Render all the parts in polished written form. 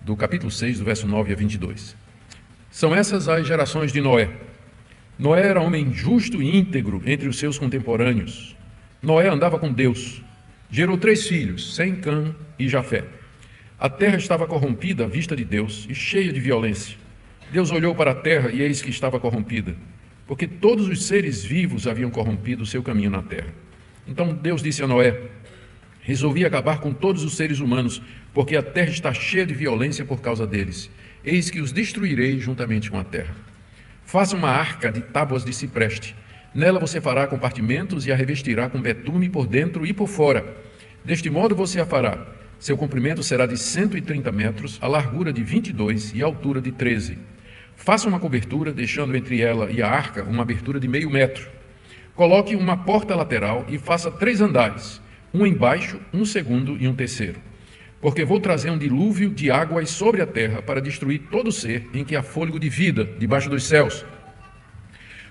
do capítulo 6, do verso 9 a 22. São essas as gerações de Noé. Noé era homem justo e íntegro entre os seus contemporâneos. Noé andava com Deus. Gerou 3 filhos, Sem, Cã e Jafé. A terra estava corrompida à vista de Deus e cheia de violência. Deus olhou para a terra e eis que estava corrompida, porque todos os seres vivos haviam corrompido o seu caminho na terra. Então Deus disse a Noé: resolvi acabar com todos os seres humanos, porque a terra está cheia de violência por causa deles. Eis que os destruirei juntamente com a terra. Faça uma arca de tábuas de cipreste. Nela você fará compartimentos e a revestirá com betume por dentro e por fora. Deste modo você a fará. Seu comprimento será de 130 metros, a largura de 22 e a altura de 13. Faça uma cobertura, deixando entre ela e a arca uma abertura de meio metro. Coloque uma porta lateral e faça 3 andares, um embaixo, um segundo e um terceiro. Porque vou trazer um dilúvio de águas sobre a terra para destruir todo ser em que há fôlego de vida debaixo dos céus.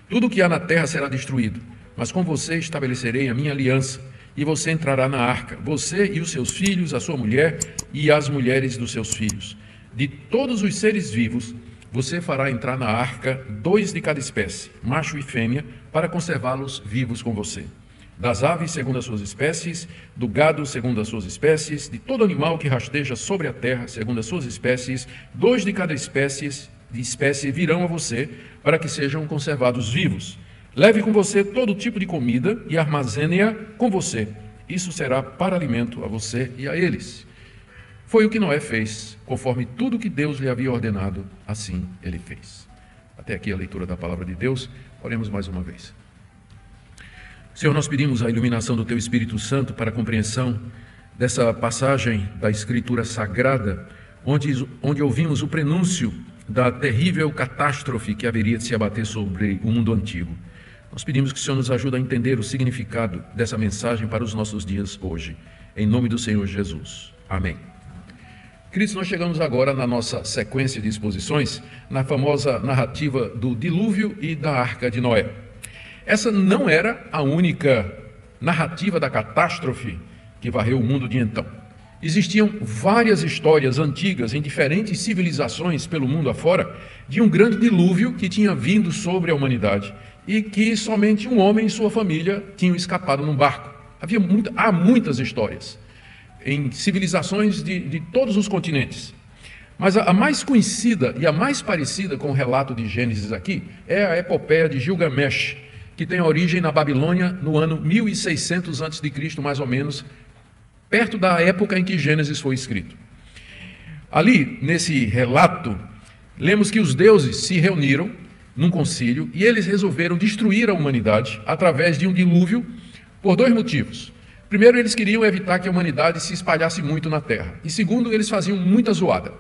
Tudo o que há na terra será destruído, mas com você estabelecerei a minha aliança, e você entrará na arca, você e os seus filhos, a sua mulher e as mulheres dos seus filhos. De todos os seres vivos, você fará entrar na arca 2 de cada espécie, macho e fêmea, para conservá-los vivos com você. Das aves, segundo as suas espécies, do gado, segundo as suas espécies, de todo animal que rasteja sobre a terra, segundo as suas espécies, 2 de cada espécie virão a você, para que sejam conservados vivos. Leve com você todo tipo de comida e armazene-a com você. Isso será para alimento a você e a eles. Foi o que Noé fez, conforme tudo que Deus lhe havia ordenado, assim ele fez. Até aqui a leitura da palavra de Deus. Oremos mais uma vez. Senhor, nós pedimos a iluminação do Teu Espírito Santo para a compreensão dessa passagem da Escritura Sagrada, onde ouvimos o prenúncio da terrível catástrofe que haveria de se abater sobre o mundo antigo. Nós pedimos que o Senhor nos ajude a entender o significado dessa mensagem para os nossos dias hoje. Em nome do Senhor Jesus. Amém. Queridos, nós chegamos agora na nossa sequência de exposições, na famosa narrativa do dilúvio e da arca de Noé. Essa não era a única narrativa da catástrofe que varreu o mundo de então. Existiam várias histórias antigas em diferentes civilizações pelo mundo afora de um grande dilúvio que tinha vindo sobre a humanidade e que somente um homem e sua família tinham escapado num barco. Há muitas histórias em civilizações de todos os continentes. Mas a mais conhecida e a mais parecida com o relato de Gênesis aqui é a epopeia de Gilgamesh, que tem origem na Babilônia no ano 1600 a.C., mais ou menos, perto da época em que Gênesis foi escrito. Ali, nesse relato, lemos que os deuses se reuniram num concílio e eles resolveram destruir a humanidade através de um dilúvio por 2 motivos. Primeiro, eles queriam evitar que a humanidade se espalhasse muito na terra. E segundo, eles faziam muita zoada.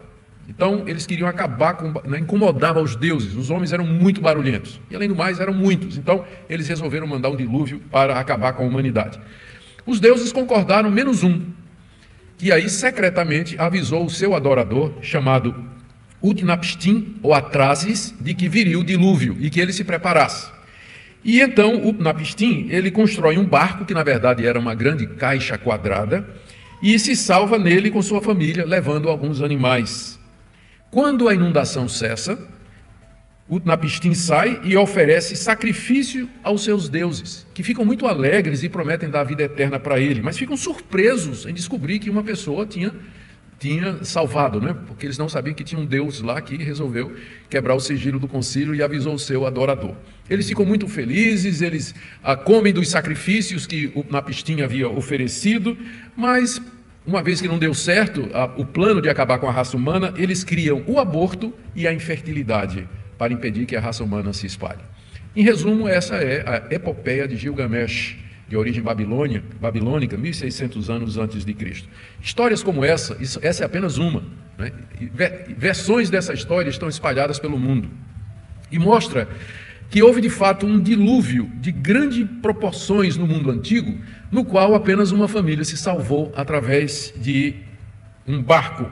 Então, eles queriam acabar com... incomodava os deuses. Os homens eram muito barulhentos. E, além do mais, eram muitos. Então, eles resolveram mandar um dilúvio para acabar com a humanidade. Os deuses concordaram, menos um, que aí secretamente avisou o seu adorador, chamado Utnapishtim, ou Atrasis, de que viria o dilúvio e que ele se preparasse. E então Utnapishtim, ele constrói um barco, que na verdade era uma grande caixa quadrada, e se salva nele com sua família, levando alguns animais. Quando a inundação cessa, Utnapishtim sai e oferece sacrifício aos seus deuses, que ficam muito alegres e prometem dar vida eterna para ele, mas ficam surpresos em descobrir que uma pessoa tinha salvado, né? Porque eles não sabiam que tinha um Deus lá que resolveu quebrar o sigilo do concílio e avisou o seu adorador. Eles ficam muito felizes, eles comem dos sacrifícios que Utnapishtim havia oferecido, mas uma vez que não deu certo o plano de acabar com a raça humana, eles criam o aborto e a infertilidade para impedir que a raça humana se espalhe. Em resumo, essa é a epopeia de Gilgamesh, de origem babilônica, 1600 anos antes de Cristo. Histórias como essa é apenas uma, né? Versões dessa história estão espalhadas pelo mundo. E mostra que houve de fato um dilúvio de grandes proporções no mundo antigo, no qual apenas uma família se salvou através de um barco.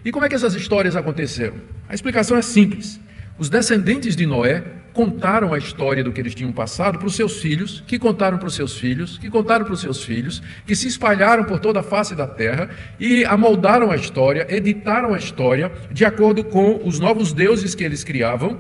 E como é que essas histórias aconteceram? A explicação é simples. Os descendentes de Noé contaram a história do que eles tinham passado para os seus filhos, que contaram para os seus filhos, que contaram para os seus filhos, que se espalharam por toda a face da terra e amoldaram a história, editaram a história de acordo com os novos deuses que eles criavam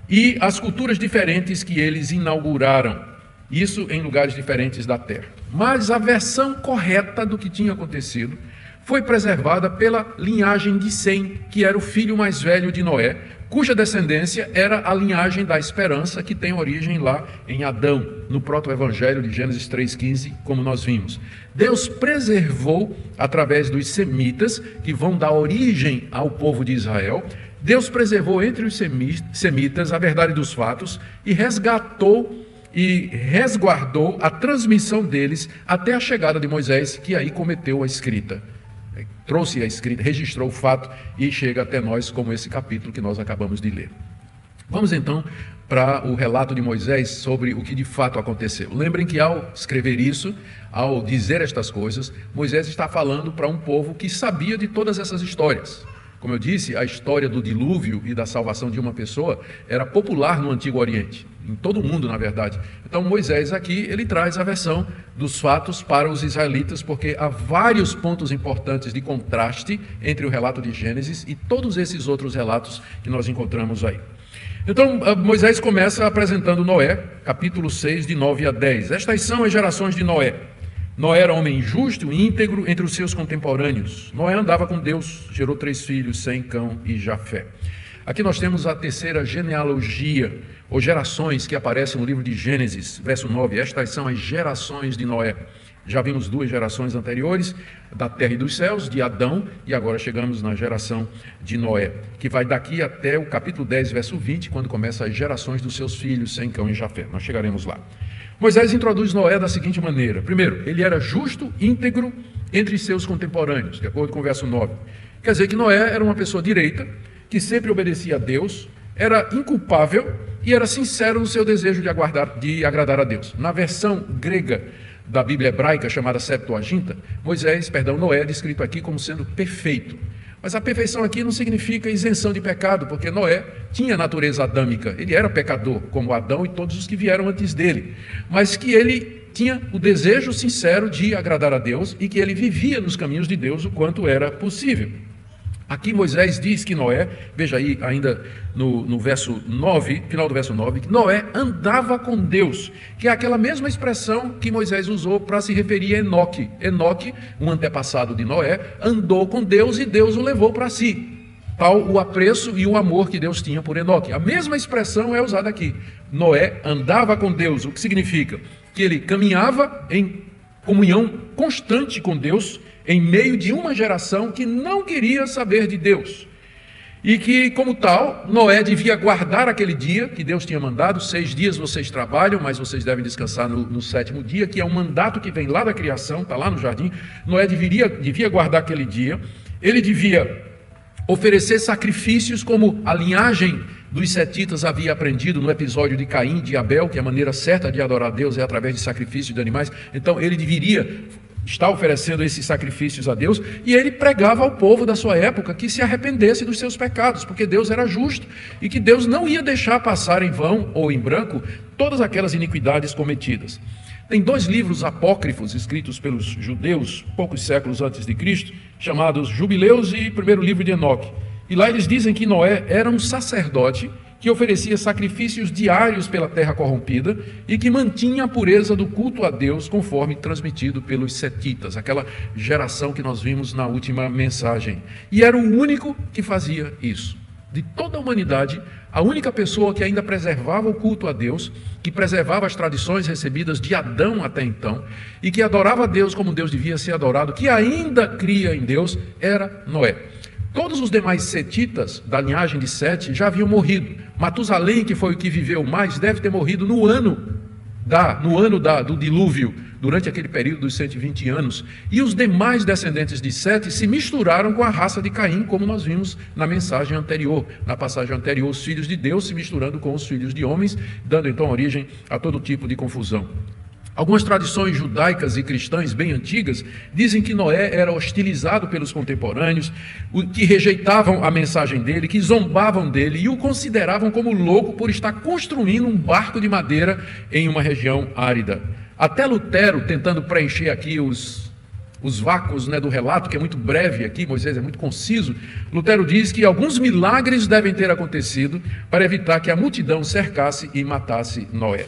e as culturas diferentes que eles inauguraram. Isso em lugares diferentes da terra. Mas a versão correta do que tinha acontecido foi preservada pela linhagem de Sem, que era o filho mais velho de Noé, cuja descendência era a linhagem da esperança, que tem origem lá em Adão, no proto-evangelho de Gênesis 3,15, como nós vimos. Deus preservou, através dos semitas, que vão dar origem ao povo de Israel, Deus preservou entre os semitas a verdade dos fatos e resgatou e resguardou a transmissão deles até a chegada de Moisés, que aí cometeu a escrita. Trouxe a escrita, registrou o fato e chega até nós como esse capítulo que nós acabamos de ler. Vamos então para o relato de Moisés sobre o que de fato aconteceu. Lembrem que ao escrever isso, ao dizer estas coisas, Moisés está falando para um povo que sabia de todas essas histórias. Como eu disse, a história do dilúvio e da salvação de uma pessoa era popular no Antigo Oriente, em todo o mundo, na verdade. Então Moisés aqui, ele traz a versão dos fatos para os israelitas, porque há vários pontos importantes de contraste entre o relato de Gênesis e todos esses outros relatos que nós encontramos aí. Então Moisés começa apresentando Noé, capítulo 6, de 9 a 10. Estas são as gerações de Noé. Noé era homem justo e íntegro entre os seus contemporâneos. Noé andava com Deus, gerou 3 filhos, Sem, Cão e Jafé. Aqui nós temos a terceira genealogia, ou gerações, que aparece no livro de Gênesis, verso 9. Estas são as gerações de Noé. Já vimos 2 gerações anteriores, da terra e dos céus, de Adão, e agora chegamos na geração de Noé, que vai daqui até o capítulo 10, verso 20, quando começa as gerações dos seus filhos, Sem, Cão e Jafé. Nós chegaremos lá. Moisés introduz Noé da seguinte maneira. Primeiro, ele era justo, íntegro entre seus contemporâneos, de acordo com o verso 9. Quer dizer que Noé era uma pessoa direita, que sempre obedecia a Deus, era inculpável e era sincero no seu desejo de agradar a Deus. Na versão grega da Bíblia hebraica, chamada Septuaginta, Noé é descrito aqui como sendo perfeito. Mas a perfeição aqui não significa isenção de pecado, porque Noé tinha natureza adâmica, ele era pecador, como Adão e todos os que vieram antes dele, mas que ele tinha o desejo sincero de agradar a Deus e que ele vivia nos caminhos de Deus o quanto era possível. Aqui Moisés diz que Noé, veja aí ainda no verso 9, final do verso 9, que Noé andava com Deus, que é aquela mesma expressão que Moisés usou para se referir a Enoque. Enoque, um antepassado de Noé, andou com Deus e Deus o levou para si. Tal o apreço e o amor que Deus tinha por Enoque. A mesma expressão é usada aqui. Noé andava com Deus, o que significa que ele caminhava em comunhão constante com Deus, em meio de uma geração que não queria saber de Deus. E que, como tal, Noé devia guardar aquele dia que Deus tinha mandado. 6 dias vocês trabalham, mas vocês devem descansar no 7º dia, que é um mandato que vem lá da criação, está lá no jardim. Noé devia guardar aquele dia. Ele devia oferecer sacrifícios como a linhagem dos setitas havia aprendido no episódio de Caim, de Abel, que a maneira certa de adorar a Deus é através de sacrifícios de animais. Então ele deveria está oferecendo esses sacrifícios a Deus, e ele pregava ao povo da sua época que se arrependesse dos seus pecados, porque Deus era justo, e que Deus não ia deixar passar em vão ou em branco todas aquelas iniquidades cometidas. Tem 2 livros apócrifos escritos pelos judeus, poucos séculos antes de Cristo, chamados Jubileus e Primeiro Livro de Enoque. E lá eles dizem que Noé era um sacerdote que oferecia sacrifícios diários pela terra corrompida e que mantinha a pureza do culto a Deus, conforme transmitido pelos setitas, aquela geração que nós vimos na última mensagem. E era o único que fazia isso. De toda a humanidade, a única pessoa que ainda preservava o culto a Deus, que preservava as tradições recebidas de Adão até então, e que adorava a Deus como Deus devia ser adorado, que ainda cria em Deus, era Noé. Todos os demais setitas da linhagem de Sete já haviam morrido. Matusalém, que foi o que viveu mais, deve ter morrido no ano do dilúvio, durante aquele período dos 120 anos. E os demais descendentes de Sete se misturaram com a raça de Caim, como nós vimos na mensagem anterior. Na passagem anterior, os filhos de Deus se misturando com os filhos de homens, dando então origem a todo tipo de confusão. Algumas tradições judaicas e cristãs bem antigas dizem que Noé era hostilizado pelos contemporâneos, que rejeitavam a mensagem dele, que zombavam dele e o consideravam como louco por estar construindo um barco de madeira em uma região árida. Até Lutero, tentando preencher aqui os vácuos, né, do relato, que é muito breve aqui, Moisés é muito conciso, Lutero diz que alguns milagres devem ter acontecido para evitar que a multidão cercasse e matasse Noé.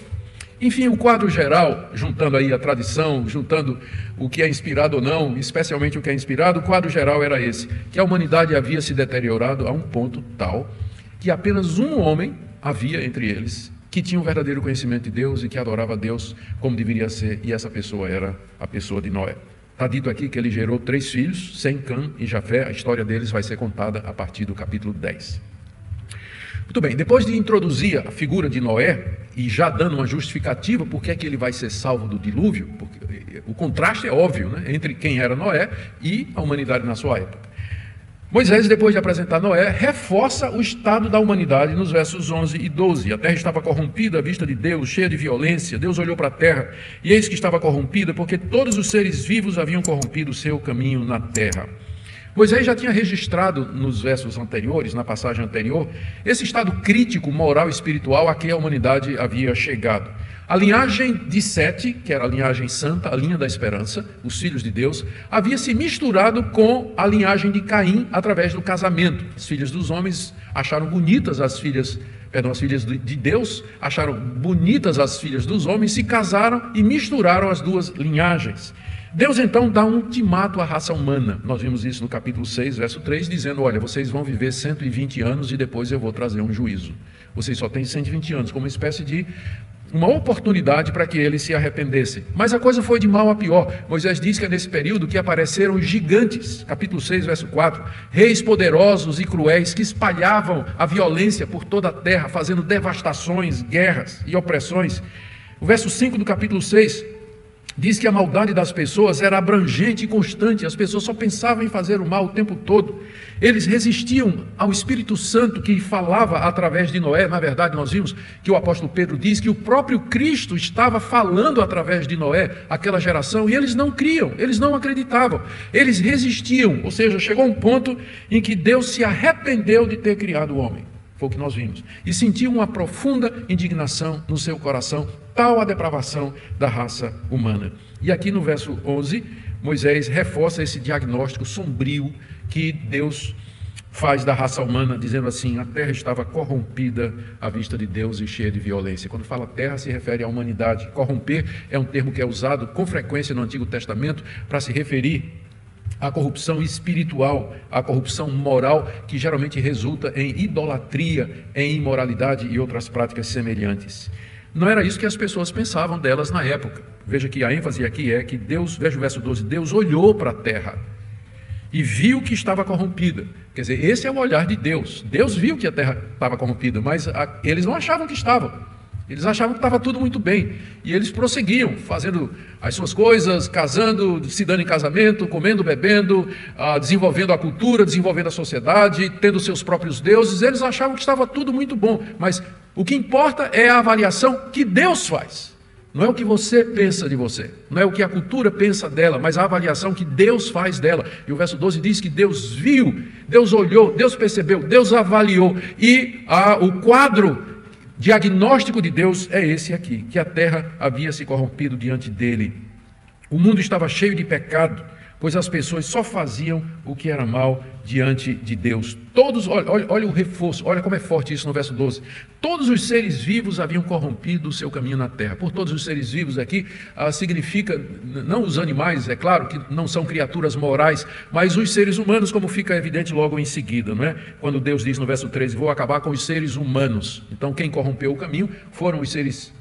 Enfim, o quadro geral, juntando aí a tradição, juntando o que é inspirado ou não, especialmente o que é inspirado, o quadro geral era esse, que a humanidade havia se deteriorado a um ponto tal que apenas um homem havia entre eles que tinha um verdadeiro conhecimento de Deus e que adorava a Deus como deveria ser, e essa pessoa era a pessoa de Noé. Está dito aqui que ele gerou 3 filhos, Sem, Cã e Jafé. A história deles vai ser contada a partir do capítulo 10. Muito bem, depois de introduzir a figura de Noé, e já dando uma justificativa por que é que ele vai ser salvo do dilúvio, porque o contraste é óbvio, né, entre quem era Noé e a humanidade na sua época. Moisés, depois de apresentar Noé, reforça o estado da humanidade nos versos 11 e 12. A terra estava corrompida à vista de Deus, cheia de violência. Deus olhou para a terra, e eis que estava corrompida, porque todos os seres vivos haviam corrompido o seu caminho na terra. Moisés já tinha registrado nos versos anteriores, na passagem anterior, esse estado crítico, moral e espiritual a que a humanidade havia chegado. A linhagem de Sete, que era a linhagem santa, a linha da esperança, os filhos de Deus, havia se misturado com a linhagem de Caim através do casamento. As filhas dos homens acharam bonitas as filhas de Deus, acharam bonitas as filhas dos homens, se casaram e misturaram as duas linhagens. Deus então dá um ultimato à raça humana. Nós vimos isso no capítulo 6, verso 3, dizendo: olha, vocês vão viver 120 anos e depois eu vou trazer um juízo. Vocês só têm 120 anos, como uma espécie de uma oportunidade para que eles se arrependessem. Mas a coisa foi de mal a pior. Moisés diz que é nesse período que apareceram os gigantes, capítulo 6, verso 4, reis poderosos e cruéis que espalhavam a violência por toda a terra, fazendo devastações, guerras e opressões. O verso 5 do capítulo 6 diz que a maldade das pessoas era abrangente e constante, as pessoas só pensavam em fazer o mal o tempo todo. Eles resistiam ao Espírito Santo que falava através de Noé. Na verdade, nós vimos que o apóstolo Pedro diz que o próprio Cristo estava falando através de Noé, aquela geração, e eles não criam, eles não acreditavam, eles resistiam, ou seja, chegou um ponto em que Deus se arrependeu de ter criado o homem. Foi o que nós vimos. E sentiu uma profunda indignação no seu coração, tal a depravação da raça humana. E aqui no verso 11, Moisés reforça esse diagnóstico sombrio que Deus faz da raça humana, dizendo assim: a terra estava corrompida à vista de Deus e cheia de violência. Quando fala terra, se refere à humanidade. Corromper é um termo que é usado com frequência no Antigo Testamento para se referir à corrupção espiritual, à corrupção moral, que geralmente resulta em idolatria, em imoralidade e outras práticas semelhantes. Não era isso que as pessoas pensavam delas na época. Veja que a ênfase aqui é que Deus, veja o verso 12, Deus olhou para a terra e viu que estava corrompida. Quer dizer, esse é o olhar de Deus. Deus viu que a terra estava corrompida, mas eles não achavam que estava. Eles achavam que estava tudo muito bem. E eles prosseguiam, fazendo as suas coisas, casando, se dando em casamento, comendo, bebendo, desenvolvendo a cultura, desenvolvendo a sociedade, tendo seus próprios deuses. Eles achavam que estava tudo muito bom. Mas o que importa é a avaliação que Deus faz. Não é o que você pensa de você, não é o que a cultura pensa dela, mas a avaliação que Deus faz dela. E o verso 12 diz que Deus viu, Deus olhou, Deus percebeu, Deus avaliou. E o quadro diagnóstico de Deus é esse aqui, que a terra havia se corrompido diante dele. O mundo estava cheio de pecado, pois as pessoas só faziam o que era mal diante de Deus. Todos, olha o reforço, olha como é forte isso no verso 12. Todos os seres vivos haviam corrompido o seu caminho na terra. Por todos os seres vivos aqui, significa, não os animais, é claro que não são criaturas morais, mas os seres humanos, como fica evidente logo em seguida, não é? Quando Deus diz no verso 13, vou acabar com os seres humanos. Então quem corrompeu o caminho foram os seres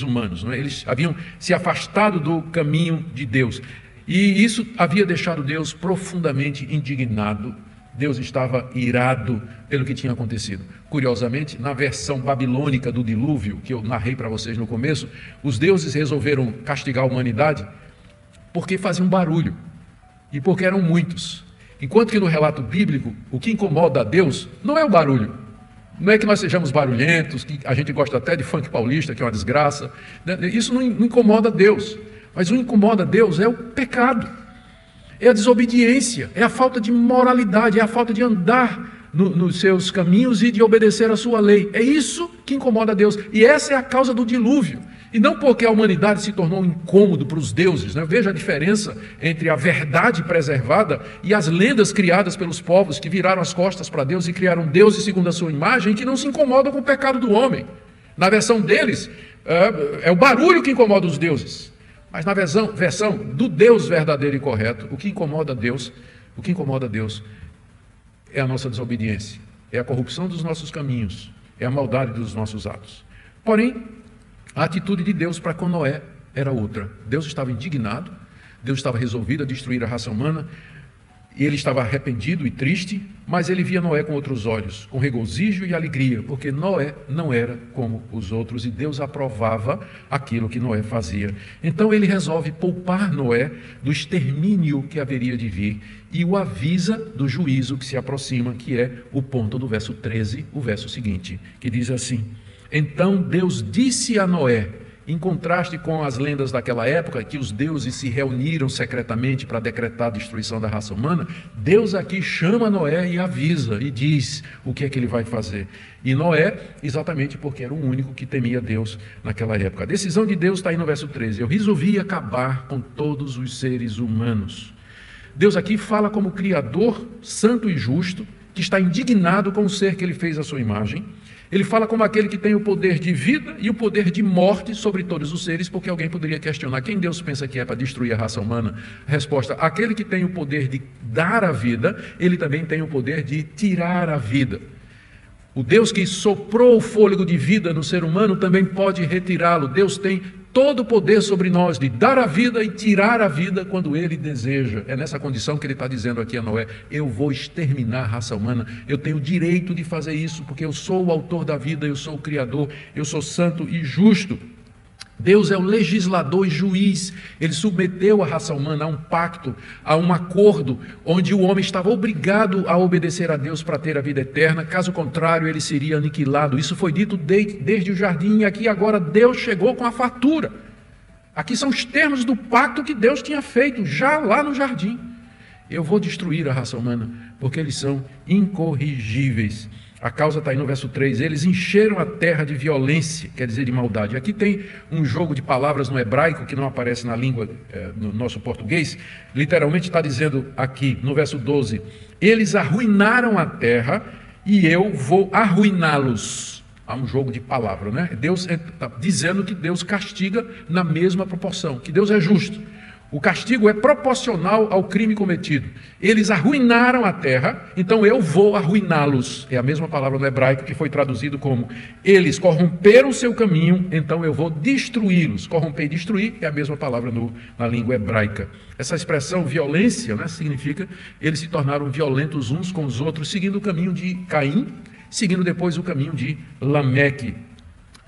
humanos, não é? Eles haviam se afastado do caminho de Deus. E isso havia deixado Deus profundamente indignado. Deus estava irado pelo que tinha acontecido. Curiosamente, na versão babilônica do dilúvio, que eu narrei para vocês no começo, os deuses resolveram castigar a humanidade porque faziam barulho e porque eram muitos. Enquanto que no relato bíblico, o que incomoda a Deus não é o barulho, Não é que nós sejamos barulhentos, que a gente gosta até de funk paulista, que é uma desgraça. Isso não incomoda Deus. Mas o que incomoda Deus é o pecado, é a desobediência, é a falta de moralidade, é a falta de andar nos seus caminhos e de obedecer a sua lei. É isso que incomoda Deus. E essa é a causa do dilúvio. E não porque a humanidade se tornou um incômodo para os deuses, né? Veja a diferença entre a verdade preservada e as lendas criadas pelos povos que viraram as costas para Deus e criaram deuses segundo a sua imagem, que não se incomodam com o pecado do homem. Na versão deles, é o barulho que incomoda os deuses. Mas na versão do Deus verdadeiro e correto, o que incomoda Deus é a nossa desobediência, é a corrupção dos nossos caminhos, é a maldade dos nossos atos. Porém, a atitude de Deus para com Noé era outra. Deus estava indignado, Deus estava resolvido a destruir a raça humana, e ele estava arrependido e triste, mas ele via Noé com outros olhos, com regozijo e alegria, porque Noé não era como os outros, e Deus aprovava aquilo que Noé fazia. Então ele resolve poupar Noé do extermínio que haveria de vir, e o avisa do juízo que se aproxima, que é o ponto do verso 13, o verso seguinte, que diz assim: então Deus disse a Noé, em contraste com as lendas daquela época, que os deuses se reuniram secretamente para decretar a destruição da raça humana, Deus aqui chama Noé e avisa, e diz o que é que ele vai fazer. E Noé, exatamente porque era o único que temia Deus naquela época. A decisão de Deus está aí no verso 13. Eu resolvi acabar com todos os seres humanos. Deus aqui fala como Criador santo e justo, que está indignado com o ser que ele fez à sua imagem. Ele fala como aquele que tem o poder de vida e o poder de morte sobre todos os seres, porque alguém poderia questionar quem Deus pensa que é para destruir a raça humana. A resposta: aquele que tem o poder de dar a vida, ele também tem o poder de tirar a vida. O Deus que soprou o fôlego de vida no ser humano também pode retirá-lo. Deus tem todo o poder sobre nós de dar a vida e tirar a vida quando Ele deseja. É nessa condição que Ele está dizendo aqui a Noé: eu vou exterminar a raça humana, eu tenho o direito de fazer isso, porque eu sou o autor da vida, eu sou o Criador, eu sou santo e justo. Deus é o legislador e juiz. Ele submeteu a raça humana a um pacto, a um acordo, onde o homem estava obrigado a obedecer a Deus para ter a vida eterna. Caso contrário, ele seria aniquilado. Isso foi dito desde o jardim, e aqui agora Deus chegou com a fartura. Aqui são os termos do pacto que Deus tinha feito já lá no jardim. Eu vou destruir a raça humana, porque eles são incorrigíveis. A causa está aí no verso 3, eles encheram a terra de violência, quer dizer, de maldade. Aqui tem um jogo de palavras no hebraico que não aparece na língua, no nosso português. Literalmente está dizendo aqui, no verso 12, eles arruinaram a terra e eu vou arruiná-los. Há um jogo de palavras, né? Deus está dizendo que Deus castiga na mesma proporção, que Deus é justo. O castigo é proporcional ao crime cometido. Eles arruinaram a terra, então eu vou arruiná-los. É a mesma palavra no hebraico que foi traduzido como: eles corromperam o seu caminho, então eu vou destruí-los. Corromper e destruir é a mesma palavra na língua hebraica. Essa expressão violência, né, significa eles se tornaram violentos uns com os outros, seguindo o caminho de Caim, seguindo depois o caminho de Lameque,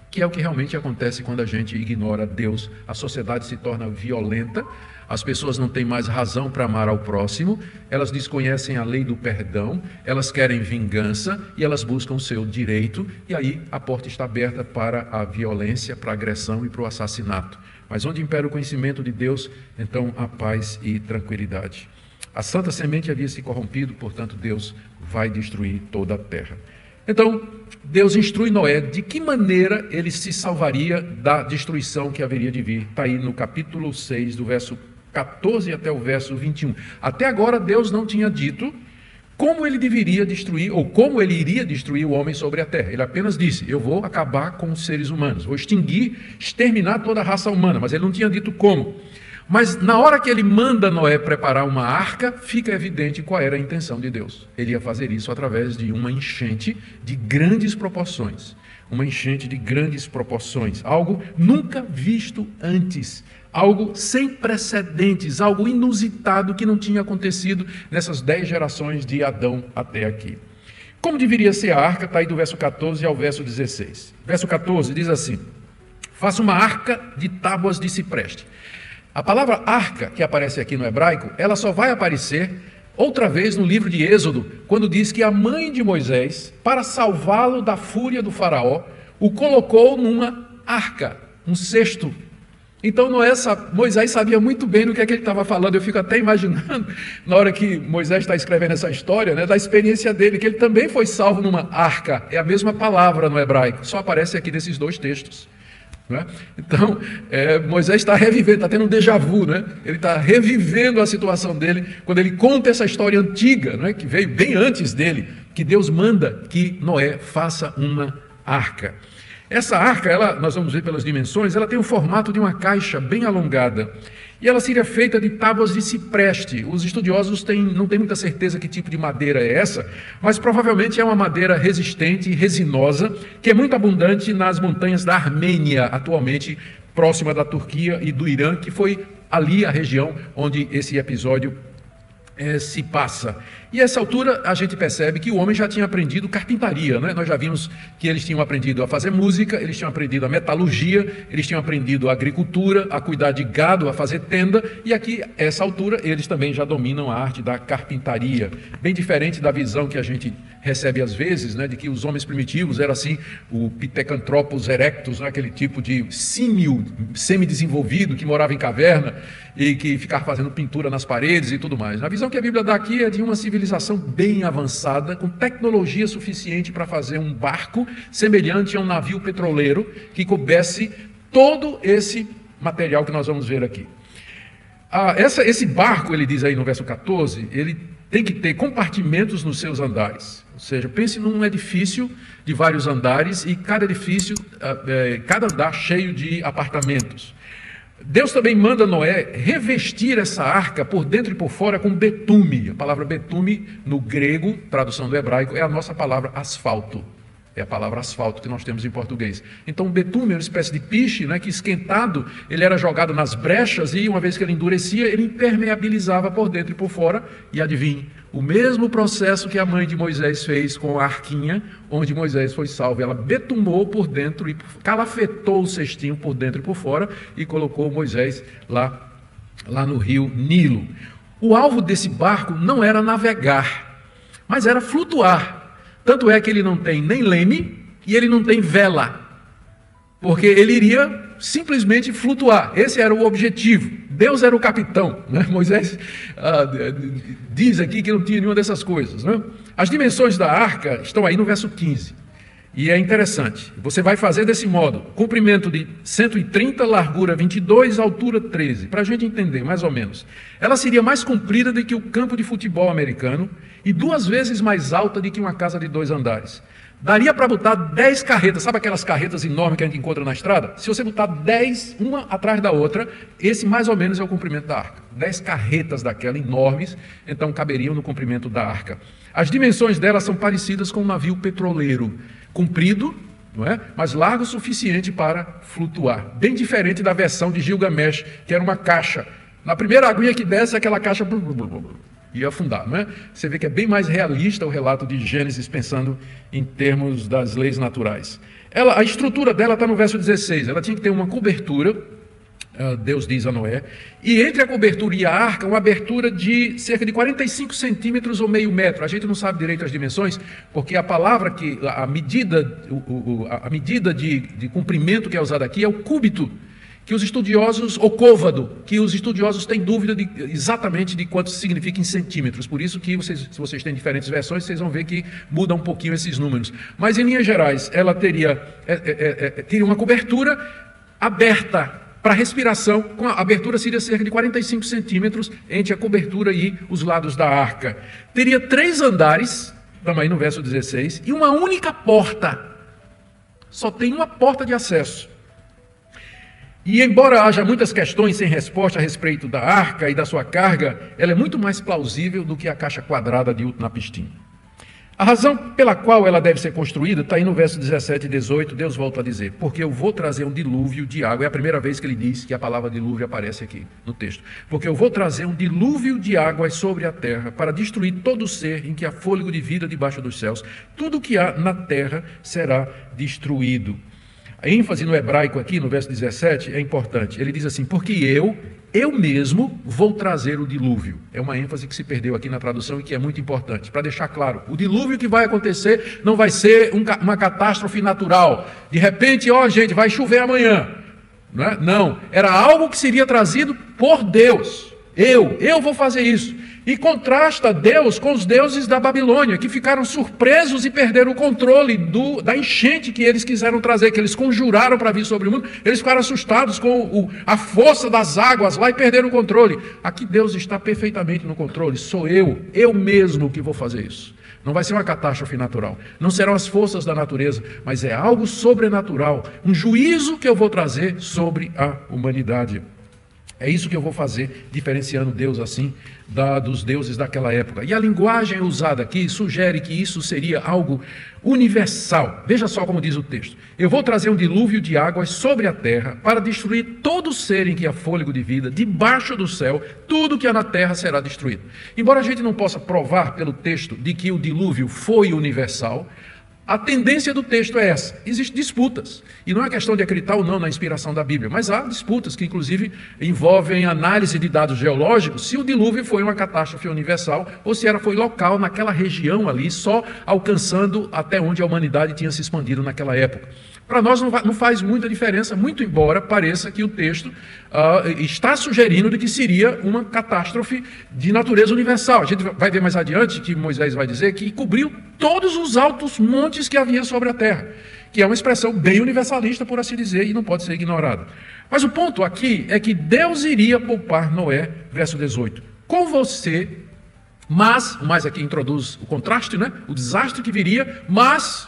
que é o que realmente acontece quando a gente ignora Deus. A sociedade se torna violenta, as pessoas não têm mais razão para amar ao próximo, elas desconhecem a lei do perdão, elas querem vingança e elas buscam o seu direito, e aí a porta está aberta para a violência, para a agressão e para o assassinato. Mas onde impera o conhecimento de Deus, então há paz e tranquilidade. A santa semente havia se corrompido, portanto Deus vai destruir toda a terra. Então, Deus instrui Noé de que maneira ele se salvaria da destruição que haveria de vir. Está aí no capítulo 6, do verso 14 até o verso 21. Até agora, Deus não tinha dito como ele deveria destruir, ou como ele iria destruir o homem sobre a terra. Ele apenas disse: eu vou acabar com os seres humanos, vou exterminar toda a raça humana, mas ele não tinha dito como. Mas na hora que ele manda Noé preparar uma arca, fica evidente qual era a intenção de Deus. Ele ia fazer isso através de uma enchente de grandes proporções. Uma enchente de grandes proporções. Algo nunca visto antes. Algo sem precedentes. Algo inusitado que não tinha acontecido nessas 10 gerações de Adão até aqui. Como deveria ser a arca? Está aí do verso 14 ao verso 16. Verso 14 diz assim: faça uma arca de tábuas de cipreste. A palavra arca, que aparece aqui no hebraico, ela só vai aparecer Outra vez no livro de Êxodo, quando diz que a mãe de Moisés, para salvá-lo da fúria do faraó, o colocou numa arca, um cesto. Então Moisés sabia muito bem do que é que ele estava falando. Eu fico até imaginando, na hora que Moisés está escrevendo essa história, né, da experiência dele, que ele também foi salvo numa arca. É a mesma palavra no hebraico, só aparece aqui nesses dois textos. Né? Então, Moisés está revivendo, está tendo um déjà vu, né? Ele está revivendo a situação dele, quando ele conta essa história antiga, né, que veio bem antes dele, que Deus manda que Noé faça uma arca. Essa arca, nós vamos ver pelas dimensões, ela tem o formato de uma caixa bem alongada. E ela seria feita de tábuas de cipreste. Os estudiosos não têm muita certeza que tipo de madeira é essa, mas provavelmente é uma madeira resistente e resinosa, que é muito abundante nas montanhas da Armênia, atualmente próxima da Turquia e do Irã, que foi ali a região onde esse episódio se passa. E a essa altura a gente percebe que o homem já tinha aprendido carpintaria, né? Nós já vimos que eles tinham aprendido a fazer música, eles tinham aprendido a metalurgia, eles tinham aprendido a agricultura, a cuidar de gado, a fazer tenda, e aqui, a essa altura, eles também já dominam a arte da carpintaria. Bem diferente da visão que a gente recebe às vezes, né, de que os homens primitivos eram assim, o Pithecanthropus erectus, né, aquele tipo de símio semi-desenvolvido que morava em caverna e que ficava fazendo pintura nas paredes e tudo mais. A visão que a Bíblia dá aqui é de uma civilização bem avançada, com tecnologia suficiente para fazer um barco semelhante a um navio petroleiro que coubesse todo esse material que nós vamos ver aqui. Esse barco, ele diz aí no verso 14, ele tem que ter compartimentos nos seus andares. Ou seja, pense num edifício de vários andares e cada edifício, cada andar cheio de apartamentos. Deus também manda Noé revestir essa arca por dentro e por fora com betume. A palavra betume, no grego, tradução do hebraico, é a nossa palavra asfalto. É a palavra asfalto que nós temos em português. Então, o betume é uma espécie de piche, né, que esquentado, ele era jogado nas brechas e, uma vez que ele endurecia, ele impermeabilizava por dentro e por fora. E adivinhe, o mesmo processo que a mãe de Moisés fez com a arquinha, onde Moisés foi salvo. Ela betumou por dentro e calafetou o cestinho por dentro e por fora e colocou Moisés lá no rio Nilo. O alvo desse barco não era navegar, mas era flutuar. Tanto é que ele não tem nem leme e ele não tem vela, porque ele iria simplesmente flutuar. Esse era o objetivo. Deus era o capitão, né? Moisés diz aqui que não tinha nenhuma dessas coisas, né? As dimensões da arca estão aí no verso 15. E é interessante, você vai fazer desse modo, comprimento de 130, largura 22, altura 13, para a gente entender mais ou menos. Ela seria mais comprida do que o campo de futebol americano e 2 vezes mais alta do que uma casa de 2 andares. Daria para botar 10 carretas, sabe aquelas carretas enormes que a gente encontra na estrada? Se você botar 10, uma atrás da outra, esse mais ou menos é o comprimento da arca. 10 carretas daquelas enormes, então caberiam no comprimento da arca. As dimensões dela são parecidas com um navio petroleiro, comprido, não é? Mas largo o suficiente para flutuar. Bem diferente da versão de Gilgamesh, que era uma caixa. Na primeira aguinha que desce, aquela caixa ia afundar, não é? Você vê que é bem mais realista o relato de Gênesis, pensando em termos das leis naturais. A estrutura dela está no verso 16. Ela tinha que ter uma cobertura, Deus diz a Noé, e entre a cobertura e a arca, uma abertura de cerca de 45 centímetros ou meio metro. A gente não sabe direito as dimensões, porque a palavra a medida de comprimento que é usada aqui é o cúbito, que os estudiosos, ou côvado, que os estudiosos têm dúvida exatamente de quanto significa em centímetros. Por isso que se vocês têm diferentes versões, vocês vão ver que muda um pouquinho esses números. Mas em linhas gerais, ela teria uma cobertura aberta para respiração, com a abertura seria cerca de 45 centímetros entre a cobertura e os lados da arca. Teria 3 andares, também no verso 16, e uma única porta. Só tem uma porta de acesso. E embora haja muitas questões sem resposta a respeito da arca e da sua carga, ela é muito mais plausível do que a caixa quadrada de Utnapishtim. A razão pela qual ela deve ser construída está aí no verso 17 e 18, Deus volta a dizer, porque eu vou trazer um dilúvio de água. É a primeira vez que ele diz que a palavra dilúvio aparece aqui no texto. Porque eu vou trazer um dilúvio de águas sobre a terra para destruir todo ser em que há fôlego de vida debaixo dos céus. Tudo que há na terra será destruído. A ênfase no hebraico aqui, no verso 17, é importante. Ele diz assim, porque eu mesmo vou trazer o dilúvio. É uma ênfase que se perdeu aqui na tradução e que é muito importante. Para deixar claro, o dilúvio que vai acontecer não vai ser uma catástrofe natural. De repente, gente, vai chover amanhã. Não, era algo que seria trazido por Deus. Eu vou fazer isso. E contrasta Deus com os deuses da Babilônia, que ficaram surpresos e perderam o controle da enchente que eles quiseram trazer, que eles conjuraram para vir sobre o mundo. Eles ficaram assustados com a força das águas lá e perderam o controle. Aqui Deus está perfeitamente no controle. Sou eu mesmo que vou fazer isso. Não vai ser uma catástrofe natural. Não serão as forças da natureza, mas é algo sobrenatural. Um juízo que eu vou trazer sobre a humanidade. É isso que eu vou fazer, diferenciando Deus assim dos deuses daquela época. E a linguagem usada aqui sugere que isso seria algo universal. Veja só como diz o texto. Eu vou trazer um dilúvio de águas sobre a terra para destruir todo ser em que há fôlego de vida, debaixo do céu, tudo que há na terra será destruído. Embora a gente não possa provar pelo texto de que o dilúvio foi universal, a tendência do texto é essa. Existem disputas. E não é questão de acreditar ou não na inspiração da Bíblia, mas há disputas que, inclusive, envolvem análise de dados geológicos, se o dilúvio foi uma catástrofe universal ou se foi local naquela região ali, só alcançando até onde a humanidade tinha se expandido naquela época. Para nós não faz muita diferença, muito embora pareça que o texto está sugerindo de que seria uma catástrofe de natureza universal. A gente vai ver mais adiante que Moisés vai dizer que cobriu todos os altos montes que havia sobre a terra, que é uma expressão bem universalista, por assim dizer, e não pode ser ignorada. Mas o ponto aqui é que Deus iria poupar Noé, verso 18, com você, mas, o mais aqui introduz o contraste, o desastre que viria, mas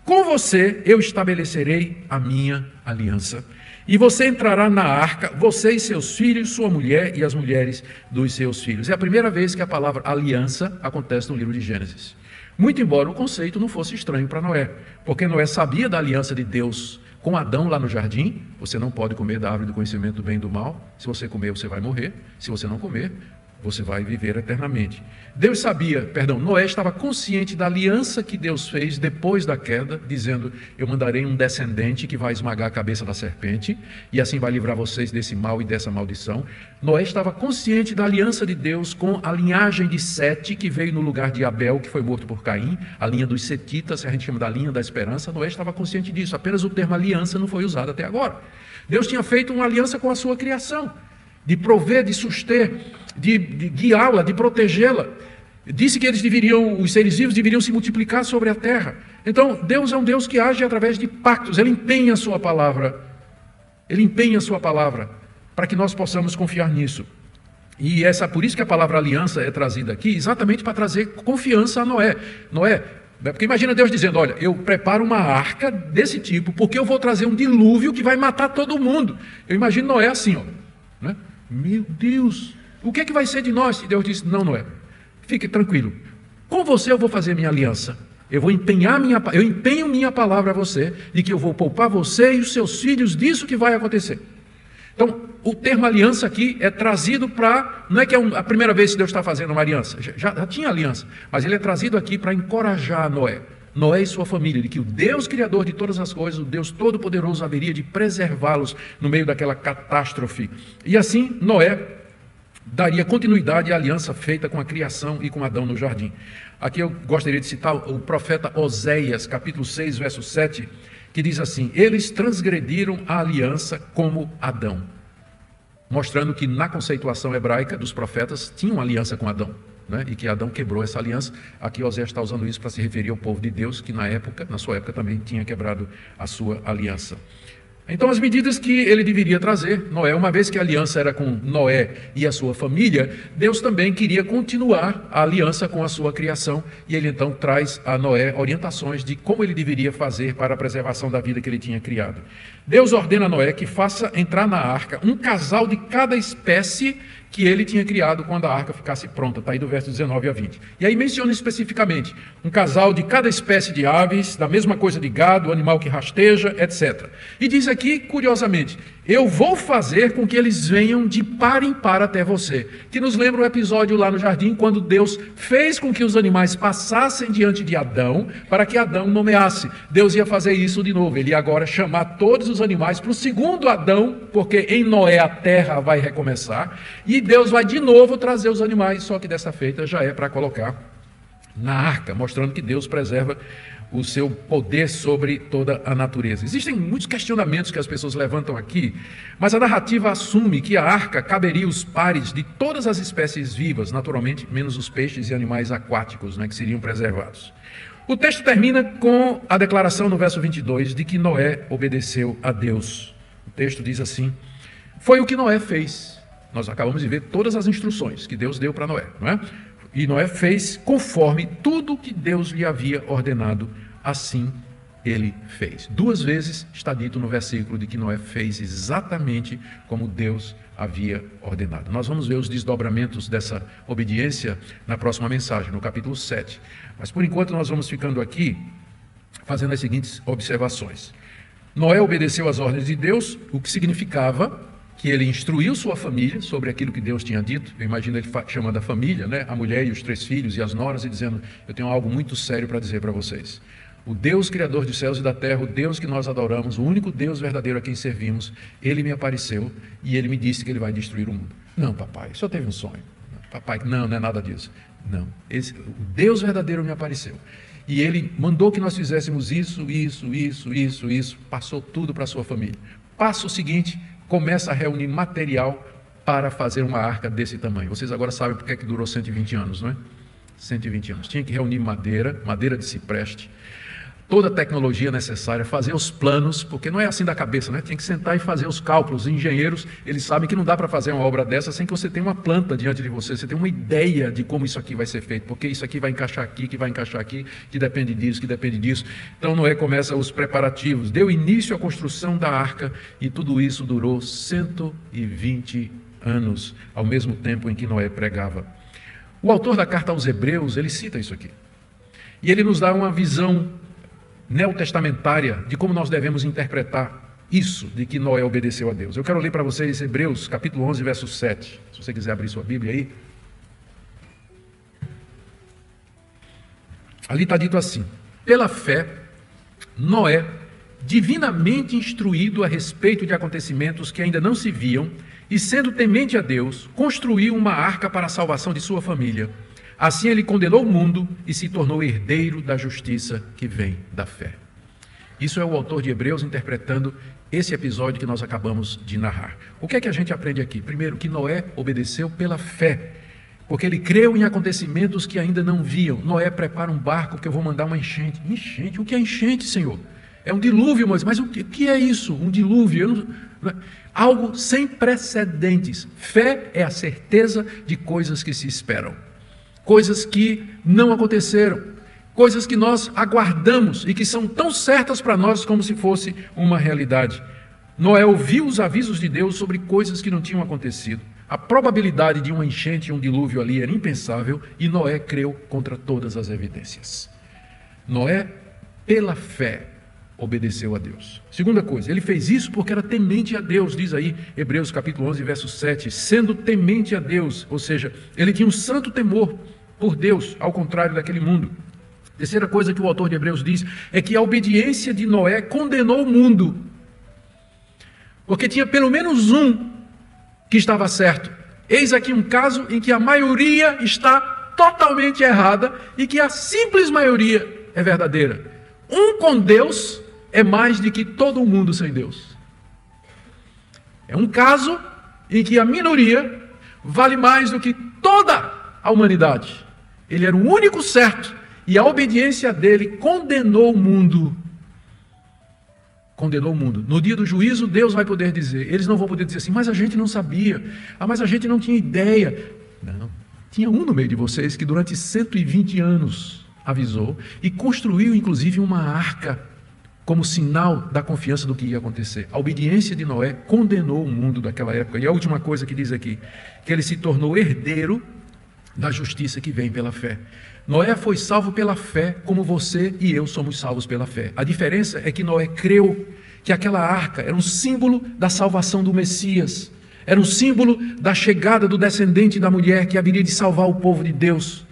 com você eu estabelecerei a minha aliança. E você entrará na arca, você e seus filhos, sua mulher e as mulheres dos seus filhos. É a primeira vez que a palavra aliança acontece no livro de Gênesis. Muito embora o conceito não fosse estranho para Noé, porque Noé sabia da aliança de Deus com Adão lá no jardim. Você não pode comer da árvore do conhecimento do bem e do mal. Se você comer, você vai morrer. Se você não comer, você vai viver eternamente. Noé estava consciente da aliança que Deus fez depois da queda, dizendo, eu mandarei um descendente que vai esmagar a cabeça da serpente, e assim vai livrar vocês desse mal e dessa maldição. Noé estava consciente da aliança de Deus com a linhagem de Sete, que veio no lugar de Abel, que foi morto por Caim, a linha dos setitas, a gente chama da linha da esperança. Noé estava consciente disso, apenas o termo aliança não foi usado até agora. Deus tinha feito uma aliança com a sua criação, de prover, de suster, de guiá-la, de protegê-la. Disse que os seres vivos deveriam se multiplicar sobre a terra. Então, Deus é um Deus que age através de pactos. Ele empenha a sua palavra. Ele empenha a sua palavra para que nós possamos confiar nisso. E por isso que a palavra aliança é trazida aqui, exatamente para trazer confiança a Noé. Porque imagina Deus dizendo, olha, eu preparo uma arca desse tipo, porque eu vou trazer um dilúvio que vai matar todo mundo. Eu imagino Noé assim, meu Deus, o que é que vai ser de nós? E Deus disse, não, Noé, fique tranquilo, com você eu vou fazer minha aliança, eu empenho minha palavra a você, de que eu vou poupar você e os seus filhos disso que vai acontecer. Então, o termo aliança aqui é trazido não é que é a primeira vez que Deus está fazendo uma aliança, já tinha aliança, mas ele é trazido aqui para encorajar Noé e sua família, de que o Deus Criador de todas as coisas, o Deus Todo-Poderoso, haveria de preservá-los no meio daquela catástrofe. E assim, Noé daria continuidade à aliança feita com a criação e com Adão no jardim. Aqui eu gostaria de citar o profeta Oséias, capítulo 6, verso 7, que diz assim, eles transgrediram a aliança como Adão, mostrando que na conceituação hebraica dos profetas tinha uma aliança com Adão. E que Adão quebrou essa aliança. Aqui Oséias está usando isso para se referir ao povo de Deus, que na sua época também tinha quebrado a sua aliança. Então as medidas que ele deveria trazer, Noé, uma vez que a aliança era com Noé e a sua família, Deus também queria continuar a aliança com a sua criação, e ele então traz a Noé orientações de como ele deveria fazer para a preservação da vida que ele tinha criado. Deus ordena a Noé que faça entrar na arca um casal de cada espécie que ele tinha criado quando a arca ficasse pronta. Está aí do verso 19 a 20. E aí menciona especificamente um casal de cada espécie de aves, da mesma coisa de gado, animal que rasteja, etc. E diz aqui, curiosamente, Eu vou fazer com que eles venham de par em par até você. Que nos lembra o episódio lá no jardim, quando Deus fez com que os animais passassem diante de Adão, para que Adão nomeasse. Deus ia fazer isso de novo. Ele ia agora chamar todos os animais para o segundo Adão, porque em Noé a terra vai recomeçar. E Deus vai de novo trazer os animais, só que dessa feita já é para colocar na arca, mostrando que Deus preserva o seu poder sobre toda a natureza. Existem muitos questionamentos que as pessoas levantam aqui, mas a narrativa assume que a arca caberia os pares de todas as espécies vivas, naturalmente, menos os peixes e animais aquáticos, que seriam preservados. O texto termina com a declaração no verso 22 de que Noé obedeceu a Deus. O texto diz assim: foi o que Noé fez. Nós acabamos de ver todas as instruções que Deus deu para Noé, não é? E Noé fez conforme tudo que Deus lhe havia ordenado, assim ele fez. 2 vezes está dito no versículo de que Noé fez exatamente como Deus havia ordenado. Nós vamos ver os desdobramentos dessa obediência na próxima mensagem, no capítulo 7. Mas por enquanto nós vamos ficando aqui fazendo as seguintes observações. Noé obedeceu às ordens de Deus, o que significava que ele instruiu sua família sobre aquilo que Deus tinha dito. Eu imagino ele chamando a família, a mulher e os 3 filhos e as noras, e dizendo: eu tenho algo muito sério para dizer para vocês. O Deus criador dos céus e da terra, o Deus que nós adoramos, o único Deus verdadeiro a quem servimos, ele me apareceu e ele me disse que ele vai destruir o mundo. Não, papai, só teve um sonho. Papai, não é nada disso. Não, o Deus verdadeiro me apareceu. E ele mandou que nós fizéssemos isso, passou tudo para a sua família. Passo seguinte, começa a reunir material para fazer uma arca desse tamanho. Vocês agora sabem por que durou 120 anos, não é? 120 anos. Tinha que reunir madeira de cipreste, toda a tecnologia necessária, fazer os planos, porque não é assim da cabeça, né? Tem que sentar e fazer os cálculos. Os engenheiros, eles sabem que não dá para fazer uma obra dessa sem que você tenha uma planta diante de você, você tem uma ideia de como isso aqui vai ser feito, porque isso aqui vai encaixar aqui, que depende disso, que depende disso. Então Noé começa os preparativos, deu início à construção da arca, e tudo isso durou 120 anos, ao mesmo tempo em que Noé pregava. O autor da carta aos Hebreus, ele cita isso aqui, e ele nos dá uma visão neotestamentária de como nós devemos interpretar isso, de que Noé obedeceu a Deus. Eu quero ler para vocês Hebreus, capítulo 11, verso 7. Se você quiser abrir sua Bíblia aí. Ali está dito assim: pela fé, Noé, divinamente instruído a respeito de acontecimentos que ainda não se viam, e sendo temente a Deus, construiu uma arca para a salvação de sua família. Assim ele condenou o mundo e se tornou herdeiro da justiça que vem da fé. Isso é o autor de Hebreus interpretando esse episódio que nós acabamos de narrar. O que é que a gente aprende aqui? Primeiro, que Noé obedeceu pela fé, porque ele creu em acontecimentos que ainda não viam. Noé prepara um barco que eu vou mandar uma enchente. Enchente? O que é enchente, Senhor? É um dilúvio, mas o que é isso? Um dilúvio? Algo sem precedentes. Fé é a certeza de coisas que se esperam. Coisas que não aconteceram, coisas que nós aguardamos e que são tão certas para nós como se fosse uma realidade. Noé ouviu os avisos de Deus sobre coisas que não tinham acontecido. A probabilidade de uma enchente e um dilúvio ali era impensável, e Noé creu contra todas as evidências. Noé, pela fé, obedeceu a Deus. Segunda coisa, ele fez isso porque era temente a Deus, diz aí Hebreus capítulo 11, verso 7, sendo temente a Deus, ou seja, ele tinha um santo temor por Deus, ao contrário daquele mundo. Terceira coisa que o autor de Hebreus diz é que a obediência de Noé condenou o mundo, porque tinha pelo menos um que estava certo. Eis aqui um caso em que a maioria está totalmente errada e que a simples maioria é verdadeira. Um com Deus é mais do que todo mundo sem Deus. É um caso em que a minoria vale mais do que toda a humanidade. Ele era o único certo, e a obediência dele condenou o mundo. Condenou o mundo. No dia do juízo, Deus vai poder dizer, eles não vão poder dizer assim, mas a gente não sabia, mas a gente não tinha ideia. Não, tinha um no meio de vocês que durante 120 anos avisou e construiu inclusive uma arca como sinal da confiança do que ia acontecer. A obediência de Noé condenou o mundo daquela época. E a última coisa que diz aqui, que ele se tornou herdeiro da justiça que vem pela fé. Noé foi salvo pela fé, como você e eu somos salvos pela fé. A diferença é que Noé creu que aquela arca era um símbolo da salvação do Messias, era um símbolo da chegada do descendente da mulher que haveria de salvar o povo de Deus.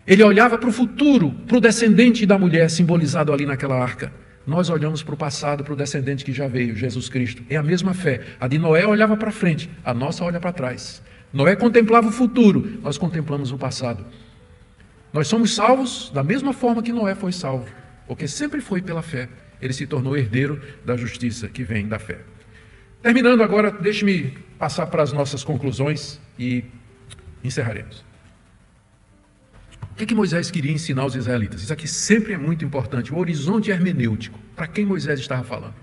Ele olhava para o futuro, para o descendente da mulher simbolizado ali naquela arca. Nós olhamos para o passado, para o descendente que já veio, Jesus Cristo. É a mesma fé. A de Noé olhava para frente, a nossa olha para trás. Noé contemplava o futuro, nós contemplamos o passado. Nós somos salvos da mesma forma que Noé foi salvo, porque sempre foi pela fé. Ele se tornou herdeiro da justiça que vem da fé. Terminando agora, deixe-me passar para as nossas conclusões e encerraremos. O que Moisés queria ensinar aos israelitas? Isso aqui sempre é muito importante, o horizonte hermenêutico. Para quem Moisés estava falando?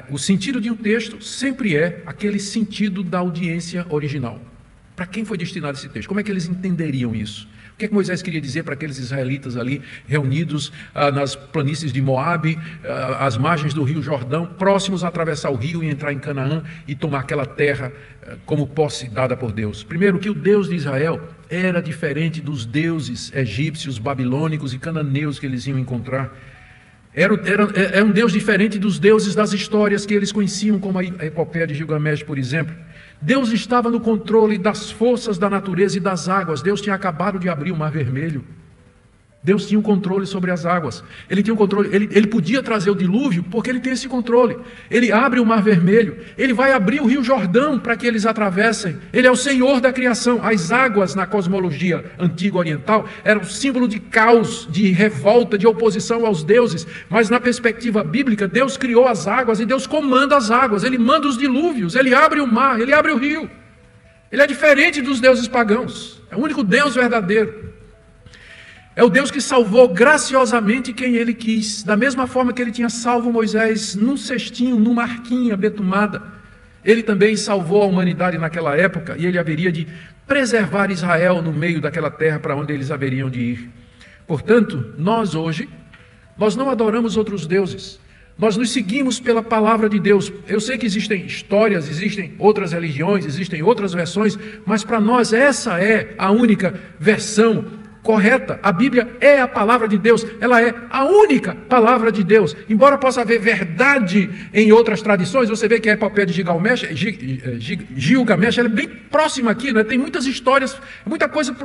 O sentido de um texto sempre é aquele sentido da audiência original. Para quem foi destinado esse texto? Como é que eles entenderiam isso? O que Moisés queria dizer para aqueles israelitas ali reunidos nas planícies de Moabe, às margens do rio Jordão, próximos a atravessar o rio e entrar em Canaã e tomar aquela terra como posse dada por Deus? Primeiro, que o Deus de Israel era diferente dos deuses egípcios, babilônicos e cananeus que eles iam encontrar. Era um Deus diferente dos deuses das histórias que eles conheciam, como a epopeia de Gilgamesh, por exemplo. Deus estava no controle das forças da natureza e das águas. Deus tinha acabado de abrir o Mar Vermelho. Deus tinha um controle sobre as águas. Ele tinha um controle, ele podia trazer o dilúvio porque ele tem esse controle. Ele abre o Mar Vermelho, ele vai abrir o Rio Jordão para que eles atravessem. Ele é o Senhor da criação. As águas na cosmologia antiga oriental eram símbolo de caos, de revolta, de oposição aos deuses. Mas na perspectiva bíblica, Deus criou as águas e Deus comanda as águas. Ele manda os dilúvios, ele abre o mar, ele abre o rio. Ele é diferente dos deuses pagãos. É o único Deus verdadeiro. É o Deus que salvou graciosamente quem Ele quis, da mesma forma que Ele tinha salvo Moisés num cestinho, numa arquinha betumada. Ele também salvou a humanidade naquela época e Ele haveria de preservar Israel no meio daquela terra para onde eles haveriam de ir. Portanto, nós hoje, nós não adoramos outros deuses. Nós nos seguimos pela palavra de Deus. Eu sei que existem histórias, existem outras religiões, existem outras versões, mas para nós essa é a única versão correta. A Bíblia é a palavra de Deus, ela é a única palavra de Deus. Embora possa haver verdade em outras tradições, você vê que a epopeia de Gilgamesh ela é bem próxima aqui, né? Tem muitas histórias, muita coisa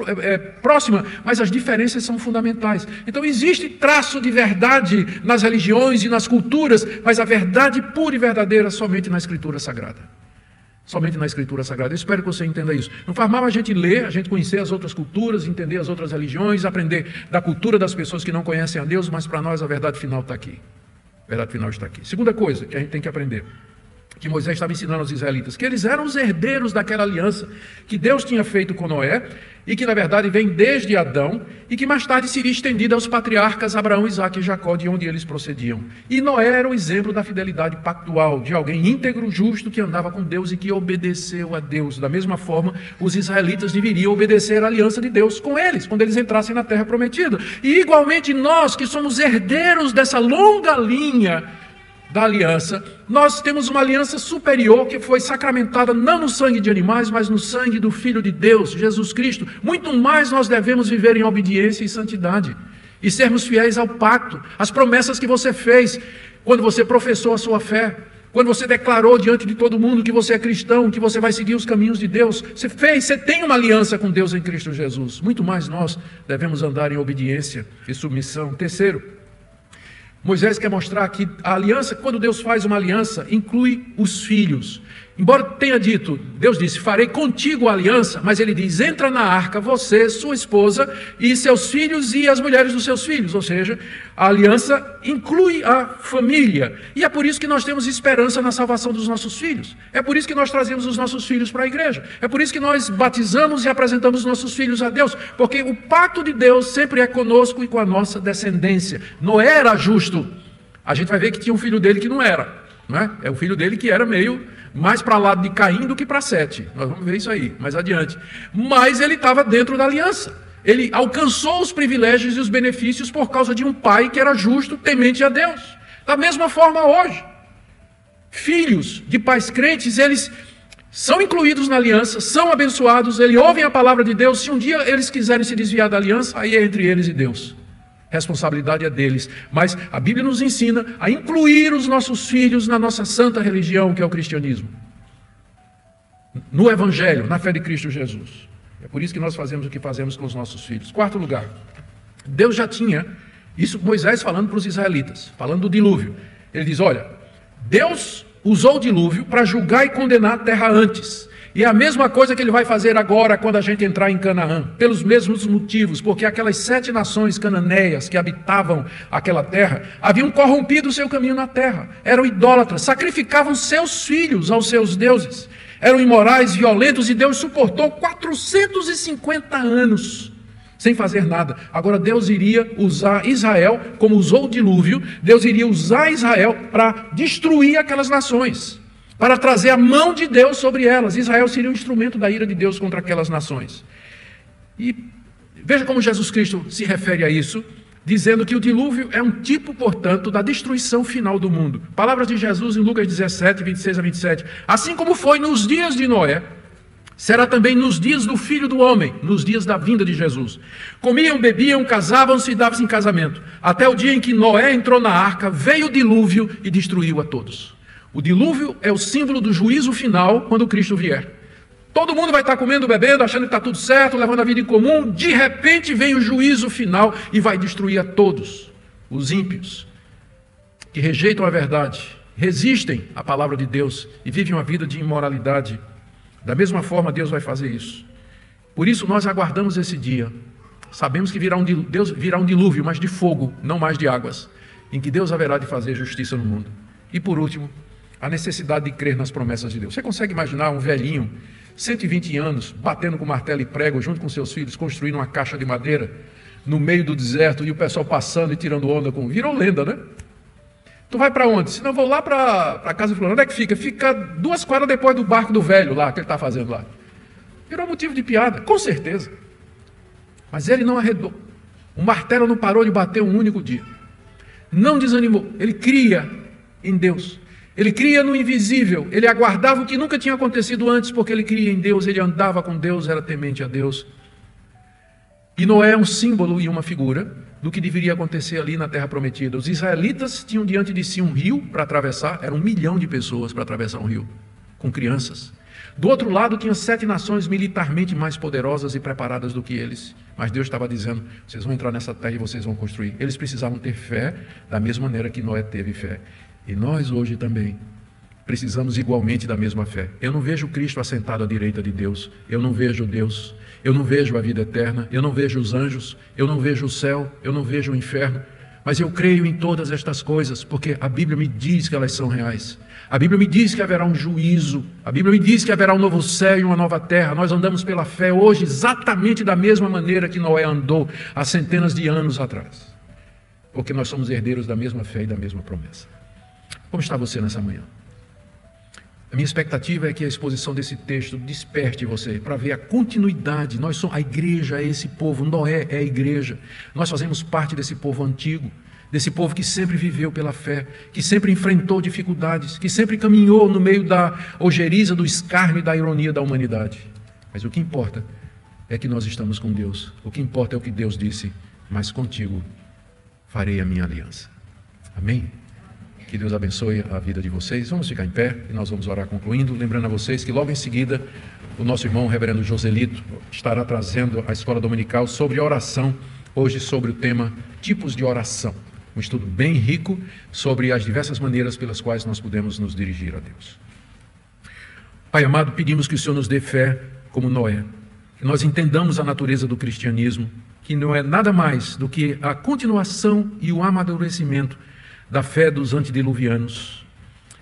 próxima, mas as diferenças são fundamentais. Então existe traço de verdade nas religiões e nas culturas, mas a verdade pura e verdadeira somente na Escritura Sagrada. Somente na Escritura Sagrada. Eu espero que você entenda isso. Não faz mal a gente ler, a gente conhecer as outras culturas, entender as outras religiões, aprender da cultura das pessoas que não conhecem a Deus, mas para nós a verdade final está aqui. A verdade final está aqui. Segunda coisa que a gente tem que aprender, que Moisés estava ensinando aos israelitas, que eles eram os herdeiros daquela aliança que Deus tinha feito com Noé e que na verdade vem desde Adão e que mais tarde seria estendida aos patriarcas Abraão, Isaque e Jacó, de onde eles procediam. E Noé era o exemplo da fidelidade pactual, de alguém íntegro, justo, que andava com Deus e que obedeceu a Deus. Da mesma forma, os israelitas deveriam obedecer à aliança de Deus com eles, quando eles entrassem na terra prometida. E igualmente nós, que somos herdeiros dessa longa linha da aliança, nós temos uma aliança superior que foi sacramentada não no sangue de animais, mas no sangue do Filho de Deus, Jesus Cristo. Muito mais nós devemos viver em obediência e santidade e sermos fiéis ao pacto, às promessas que você fez quando você professou a sua fé, quando você declarou diante de todo mundo que você é cristão, que você vai seguir os caminhos de Deus. Você tem uma aliança com Deus em Cristo Jesus. Muito mais nós devemos andar em obediência e submissão. Terceiro, Moisés quer mostrar que a aliança, quando Deus faz uma aliança, inclui os filhos. Embora tenha dito, Deus disse, farei contigo a aliança, mas ele diz, entra na arca você, sua esposa e seus filhos e as mulheres dos seus filhos. Ou seja, a aliança inclui a família. E é por isso que nós temos esperança na salvação dos nossos filhos. É por isso que nós trazemos os nossos filhos para a igreja. É por isso que nós batizamos e apresentamos os nossos filhos a Deus. Porque o pacto de Deus sempre é conosco e com a nossa descendência. Noé era justo. A gente vai ver que tinha um filho dele que não era. Não é? É o filho dele que era meio mais para lá de Caim do que para Sete. Nós vamos ver isso aí, mais adiante. Mas ele estava dentro da aliança. Ele alcançou os privilégios e os benefícios por causa de um pai que era justo, temente a Deus. Da mesma forma hoje. Filhos de pais crentes, eles são incluídos na aliança, são abençoados, eles ouvem a palavra de Deus. Se um dia eles quiserem se desviar da aliança, aí é entre eles e Deus. responsabilidade é deles. Mas a Bíblia nos ensina a incluir os nossos filhos na nossa santa religião, que é o cristianismo. No Evangelho, na fé de Cristo Jesus. É por isso que nós fazemos o que fazemos com os nossos filhos. Quarto lugar, Deus já tinha, isso Moisés falando para os israelitas, falando do dilúvio. Ele diz, olha, Deus usou o dilúvio para julgar e condenar a terra antes. E é a mesma coisa que ele vai fazer agora quando a gente entrar em Canaã, pelos mesmos motivos, porque aquelas 7 nações cananeias que habitavam aquela terra haviam corrompido o seu caminho na terra, eram idólatras, sacrificavam seus filhos aos seus deuses, eram imorais, violentos, e Deus suportou 450 anos sem fazer nada. Agora Deus iria usar Israel, como usou o dilúvio, Deus iria usar Israel para destruir aquelas nações, para trazer a mão de Deus sobre elas. Israel seria um instrumento da ira de Deus contra aquelas nações. E veja como Jesus Cristo se refere a isso, dizendo que o dilúvio é um tipo, portanto, da destruição final do mundo. Palavras de Jesus em Lucas 17, 26 a 27. Assim como foi nos dias de Noé, será também nos dias do Filho do Homem, nos dias da vinda de Jesus. Comiam, bebiam, casavam-se e davam-se em casamento, até o dia em que Noé entrou na arca, veio o dilúvio e destruiu a todos. O dilúvio é o símbolo do juízo final quando Cristo vier. Todo mundo vai estar comendo, bebendo, achando que está tudo certo, levando a vida em comum. De repente vem o juízo final e vai destruir a todos. Os ímpios, que rejeitam a verdade, resistem à palavra de Deus e vivem uma vida de imoralidade. Da mesma forma, Deus vai fazer isso. Por isso, nós aguardamos esse dia. Sabemos que Deus virá um dilúvio, mas de fogo, não mais de águas, em que Deus haverá de fazer justiça no mundo. E por último, a necessidade de crer nas promessas de Deus. Você consegue imaginar um velhinho, 120 anos, batendo com martelo e prego, junto com seus filhos, construindo uma caixa de madeira, no meio do deserto, e o pessoal passando e tirando onda com... Virou lenda, né? Tu vai para onde? Se não, vou lá para a casa de fulano. Onde é que fica? Fica 2 quadras depois do barco do velho lá, que ele está fazendo lá. Virou motivo de piada, com certeza. Mas ele não arredou. O martelo não parou de bater um único dia. Não desanimou. Ele cria em Deus. Ele cria no invisível. Ele aguardava o que nunca tinha acontecido antes, porque ele cria em Deus, ele andava com Deus, era temente a Deus. E Noé é um símbolo e uma figura do que deveria acontecer ali na Terra Prometida. Os israelitas tinham diante de si um rio para atravessar, era 1 milhão de pessoas para atravessar um rio, com crianças. Do outro lado tinha 7 nações militarmente mais poderosas e preparadas do que eles. Mas Deus estava dizendo, vocês vão entrar nessa terra e vocês vão construir. Eles precisavam ter fé da mesma maneira que Noé teve fé. E nós hoje também precisamos igualmente da mesma fé. Eu não vejo Cristo assentado à direita de Deus. Eu não vejo Deus. Eu não vejo a vida eterna. Eu não vejo os anjos. Eu não vejo o céu. Eu não vejo o inferno. Mas eu creio em todas estas coisas, porque a Bíblia me diz que elas são reais. A Bíblia me diz que haverá um juízo. A Bíblia me diz que haverá um novo céu e uma nova terra. Nós andamos pela fé hoje exatamente da mesma maneira que Noé andou há centenas de anos atrás. Porque nós somos herdeiros da mesma fé e da mesma promessa. Como está você nessa manhã? A minha expectativa é que a exposição desse texto desperte você para ver a continuidade. Nós somos a igreja, é esse povo. Noé é a igreja. Nós fazemos parte desse povo antigo, desse povo que sempre viveu pela fé, que sempre enfrentou dificuldades, que sempre caminhou no meio da ojeriza, do escárnio e da ironia da humanidade. Mas o que importa é que nós estamos com Deus. O que importa é o que Deus disse, mas contigo farei a minha aliança. Amém? Que Deus abençoe a vida de vocês. Vamos ficar em pé e nós vamos orar concluindo. Lembrando a vocês que logo em seguida o nosso irmão, o reverendo Joselito, estará trazendo a escola dominical sobre oração, hoje sobre o tema tipos de oração. Um estudo bem rico sobre as diversas maneiras pelas quais nós podemos nos dirigir a Deus. Pai amado, pedimos que o Senhor nos dê fé como Noé, que nós entendamos a natureza do cristianismo, que não é nada mais do que a continuação e o amadurecimento da fé dos antediluvianos,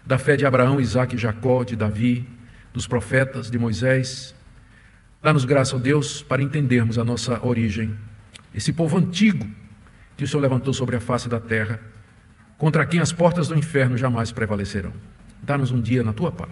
da fé de Abraão, Isaque e Jacó, de Davi, dos profetas, de Moisés. Dá-nos graça, ó Deus, para entendermos a nossa origem, esse povo antigo que o Senhor levantou sobre a face da terra, contra quem as portas do inferno jamais prevalecerão. Dá-nos um dia na Tua paz.